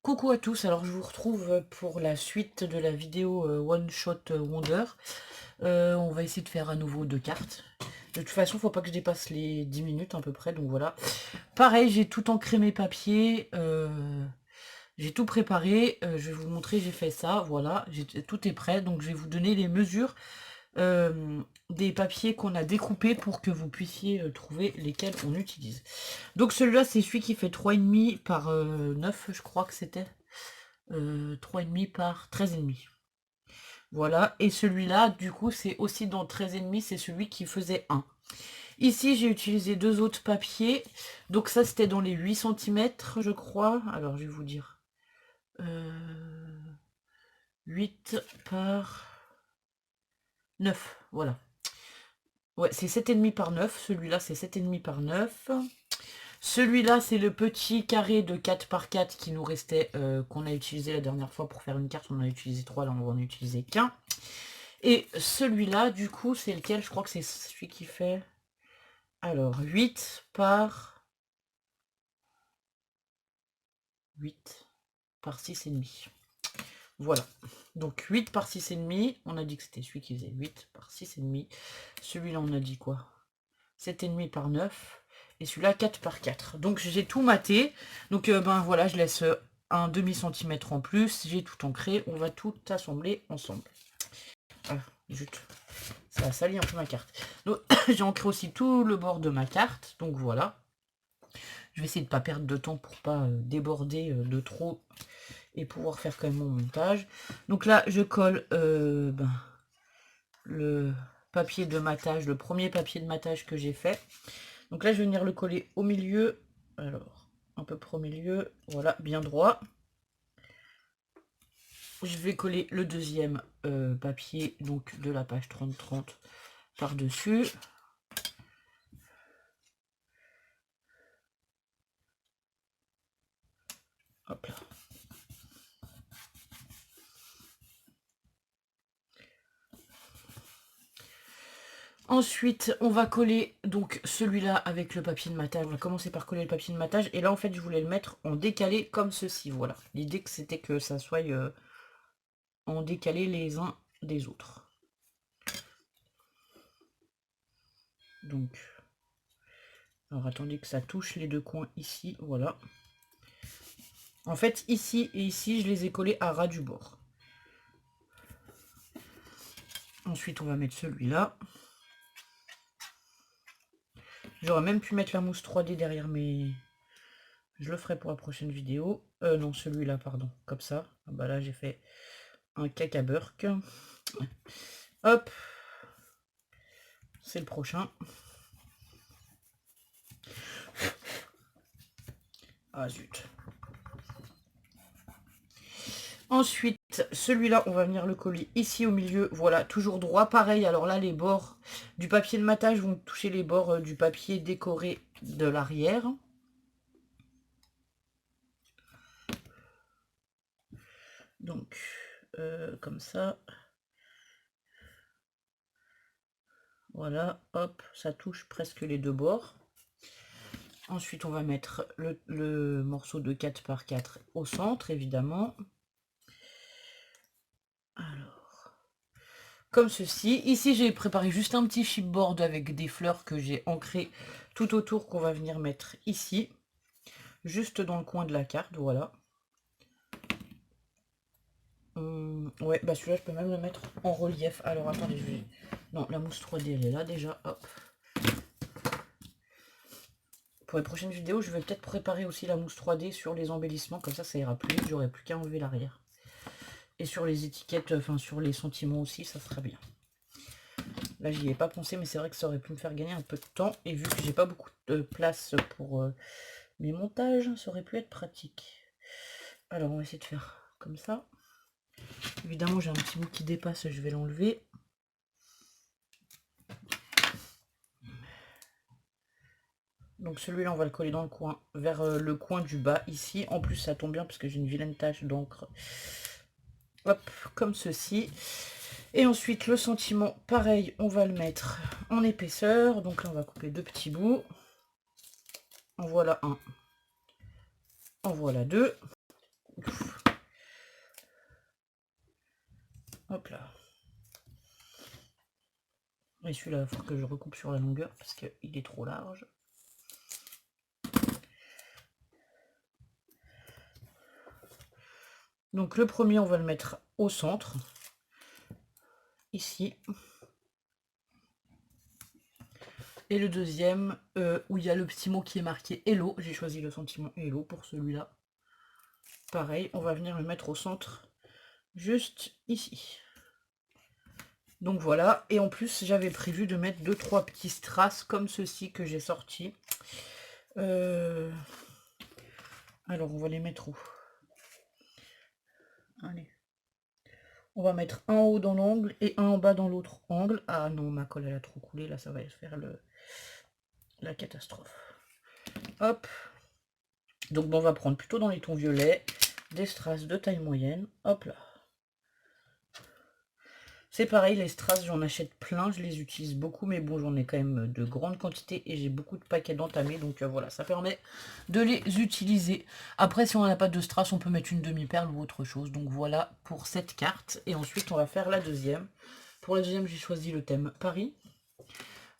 Coucou à tous, alors je vous retrouve pour la suite de la vidéo One Shot Wonder. On va essayer de faire à nouveau 2 cartes. De toute façon, faut pas que je dépasse les 10 minutes à peu près, donc voilà. Pareil, j'ai tout ancré mes papiers, j'ai tout préparé, je vais vous montrer, j'ai fait ça, voilà, tout est prêt, donc je vais vous donner les mesures des papiers qu'on a découpés pour que vous puissiez trouver lesquels on utilise. Donc celui-là, c'est celui qui fait 3,5 par 9, je crois que c'était. 3,5 par 13,5. Voilà, et celui-là, du coup, c'est aussi dans 13,5, c'est celui qui faisait 1. Ici, j'ai utilisé 2 autres papiers. Donc ça, c'était dans les 8 centimètres, je crois. Alors, je vais vous dire. 8 par 9, voilà. Ouais, c'est 7,5 par 9. Celui-là, c'est 7,5 par 9. Celui-là, c'est le petit carré de 4 par 4 qui nous restait, qu'on a utilisé la dernière fois pour faire une carte. On en a utilisé 3, là on va en utiliser qu'un. Et celui-là, du coup, c'est lequel? Je crois que c'est celui qui fait... Alors, 8 par 6,5. Voilà. Donc 8 par 6,5. On a dit que c'était celui qui faisait 8 par 6,5. Celui-là, on a dit quoi? 7,5 par 9. Et celui-là, 4 par 4. Donc j'ai tout maté. Donc ben voilà, je laisse un demi-centimètre en plus. J'ai tout ancré. On va tout assembler ensemble. Ah, zut. Ça a sali un peu ma carte. Donc j'ai ancré aussi tout le bord de ma carte. Donc voilà. Je vais essayer de ne pas perdre de temps pour pas déborder de trop et pouvoir faire quand même mon montage. Donc là, je colle le papier de matage, le premier papier de matage que j'ai fait. Donc là, je vais venir le coller au milieu. Alors, à peu près au milieu. Voilà, bien droit. Je vais coller le deuxième papier, donc de la page 30-30 par-dessus. Hop là. Ensuite, on va coller donc celui-là avec le papier de matage. On va commencer par coller le papier de matage. Et là, en fait, je voulais le mettre en décalé comme ceci. Voilà. L'idée, c'était que ça soit en décalé les uns des autres. Donc, alors attendez que ça touche les deux coins ici. Voilà. En fait, ici et ici, je les ai collés à ras du bord. Ensuite, on va mettre celui-là. J'aurais même pu mettre la mousse 3D derrière, mais je le ferai pour la prochaine vidéo. Non, celui-là, pardon. Comme ça. Ah bah là, j'ai fait un cacaburk. Hop. C'est le prochain. Ah zut. Ensuite, celui-là, on va venir le coller ici au milieu. Voilà, toujours droit. Pareil, alors là, les bords du papier de matage vont toucher les bords du papier décoré de l'arrière. Donc, comme ça. Voilà, hop, ça touche presque les deux bords. Ensuite, on va mettre le morceau de 4 par 4 au centre, évidemment. Alors, comme ceci. Ici, j'ai préparé juste un petit chipboard avec des fleurs que j'ai ancrées tout autour, qu'on va venir mettre ici. Juste dans le coin de la carte, voilà. Ouais, bah celui-là, je peux même le mettre en relief. Alors, attendez, je vais... Non, la mousse 3D, elle est là déjà, hop. Pour les prochaines vidéos, je vais peut-être préparer aussi la mousse 3D sur les embellissements, comme ça ira plus vite, j'aurai plus qu'à enlever l'arrière. Et sur les étiquettes, enfin sur les sentiments aussi, ça sera bien. Là, j'y ai pas pensé, mais c'est vrai que ça aurait pu me faire gagner un peu de temps. Et vu que j'ai pas beaucoup de place pour mes montages, ça aurait pu être pratique. Alors, on va essayer de faire comme ça. Évidemment, j'ai un petit bout qui dépasse, je vais l'enlever. Donc celui-là, on va le coller dans le coin, vers le coin du bas, ici. En plus, ça tombe bien parce que j'ai une vilaine tache d'encre. Hop, comme ceci. Et ensuite, le sentiment, pareil, on va le mettre en épaisseur. Donc là, on va couper 2 petits bouts. En voilà un. En voilà 2. Hop là. Et celui-là, il faut que je recoupe sur la longueur parce qu'il est trop large. Donc le premier, on va le mettre au centre, ici. Et le deuxième, où il y a le petit mot qui est marqué Hello, j'ai choisi le sentiment Hello pour celui-là. Pareil, on va venir le mettre au centre, juste ici. Donc voilà, et en plus j'avais prévu de mettre 2-3 petits strass comme ceci que j'ai sorti. Alors on va les mettre où? Allez. On va mettre un en haut dans l'angle et un en bas dans l'autre angle. Ah non, ma colle elle a trop coulé, là ça va faire la catastrophe. Hop. Donc bon, on va prendre plutôt dans les tons violets, des strass de taille moyenne. Hop là. C'est pareil, les strass, j'en achète plein, je les utilise beaucoup, mais bon, j'en ai quand même de grandes quantités et j'ai beaucoup de paquets d'entamés, donc voilà, ça permet de les utiliser. Après, si on n'a pas de strass, on peut mettre une demi-perle ou autre chose. Donc voilà pour cette carte. Et ensuite, on va faire la deuxième. Pour la deuxième, j'ai choisi le thème Paris.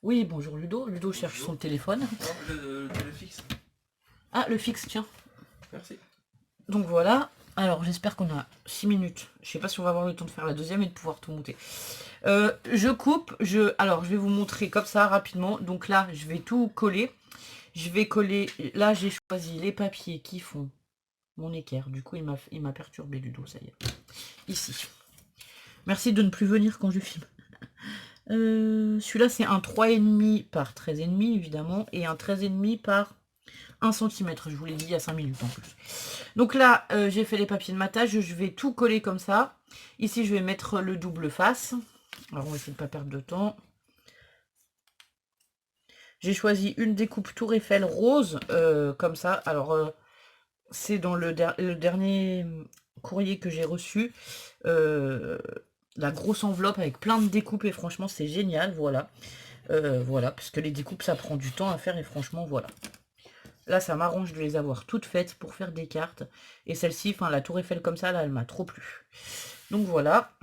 Oui, bonjour Ludo. Ludo cherche son téléphone. Non, le fixe. Ah, le fixe, tiens. Merci. Donc voilà. Alors, j'espère qu'on a 6 minutes. Je sais pas si on va avoir le temps de faire la deuxième et de pouvoir tout monter. Je coupe. Alors, je vais vous montrer comme ça rapidement. Donc là, je vais tout coller. Je vais coller. Là, j'ai choisi les papiers qui font mon équerre. Du coup, il m'a perturbé Ludo, ça y est. Ici. Merci de ne plus venir quand je filme. Celui-là, c'est un 3,5 par 13,5, évidemment. Et un 13,5 par 1 cm. Je vous l'ai dit il y a 5 minutes en plus. Donc là, j'ai fait les papiers de matage. Je vais tout coller comme ça. Ici, je vais mettre le double face. Alors, on va essayer de ne pas perdre de temps. J'ai choisi une découpe Tour Eiffel rose, comme ça. Alors, c'est dans le dernier courrier que j'ai reçu. La grosse enveloppe avec plein de découpes et franchement, c'est génial. Voilà. Voilà, parce que les découpes, ça prend du temps à faire et franchement, voilà. Là, ça m'arrange de les avoir toutes faites pour faire des cartes. Et celle-ci, enfin, la Tour Eiffel comme ça, là, elle m'a trop plu. Donc voilà.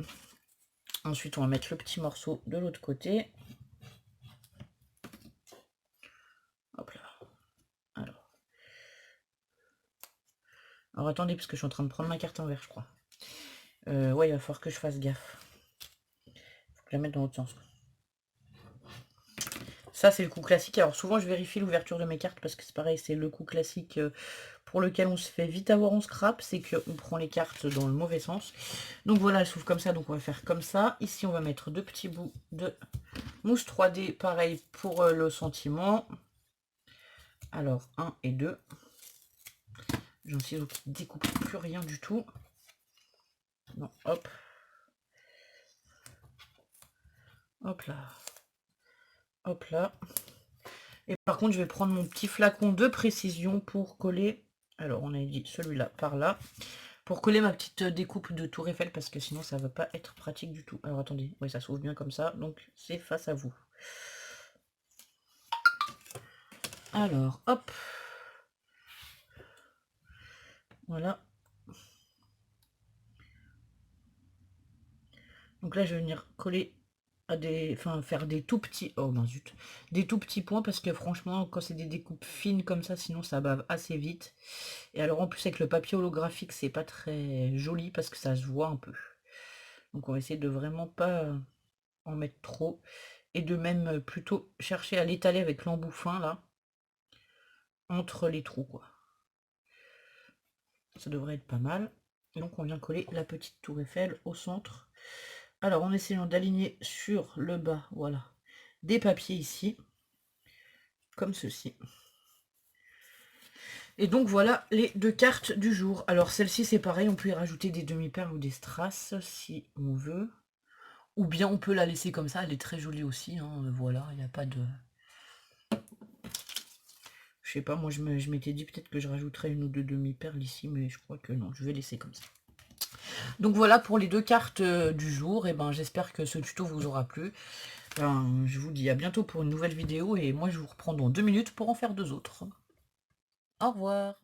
Ensuite, on va mettre le petit morceau de l'autre côté. Hop là. Alors attendez, parce que je suis en train de prendre ma carte en vert, je crois. Ouais, il va falloir que je fasse gaffe. Faut que je la mette dans l'autre sens. Ça, c'est le coup classique. Alors souvent, je vérifie l'ouverture de mes cartes parce que c'est pareil, c'est le coup classique pour lequel on se fait vite avoir en scrap. C'est qu'on prend les cartes dans le mauvais sens. Donc voilà, elles s'ouvrent comme ça. Donc on va faire comme ça. Ici, on va mettre 2 petits bouts de mousse 3D. Pareil pour le sentiment. Alors, 1 et 2. J'ai un ciseau qui ne découpe plus rien du tout. Non, hop. Hop là. Hop là. Et par contre, je vais prendre mon petit flacon de précision pour coller. Alors, on a dit celui-là par là. Pour coller ma petite découpe de Tour Eiffel, parce que sinon, ça ne va pas être pratique du tout. Alors, attendez. Oui, ça s'ouvre bien comme ça. Donc, c'est face à vous. Alors, hop. Voilà. Donc là, je vais venir coller à des, enfin faire des tout petits, oh ben zut, des tout petits points parce que franchement, quand c'est des découpes fines comme ça, sinon ça bave assez vite. Et alors en plus avec le papier holographique, c'est pas très joli parce que ça se voit un peu. Donc on va essayer de vraiment pas en mettre trop et de même plutôt chercher à l'étaler avec l'embout fin là entre les trous quoi. Ça devrait être pas mal. Et donc on vient coller la petite tour Eiffel au centre. Alors en essayant d'aligner sur le bas, voilà, des papiers ici, comme ceci. Et donc voilà les 2 cartes du jour. Alors celle-ci c'est pareil, on peut y rajouter des demi-perles ou des strass si on veut. Ou bien on peut la laisser comme ça, elle est très jolie aussi, hein, voilà, il n'y a pas de... Je sais pas, moi je m'étais dit peut-être que je rajouterais une ou deux demi-perles ici, mais je crois que non, je vais laisser comme ça. Donc voilà pour les 2 cartes du jour, et ben j'espère que ce tuto vous aura plu. Je vous dis à bientôt pour une nouvelle vidéo, et moi je vous reprends dans 2 minutes pour en faire 2 autres. Au revoir.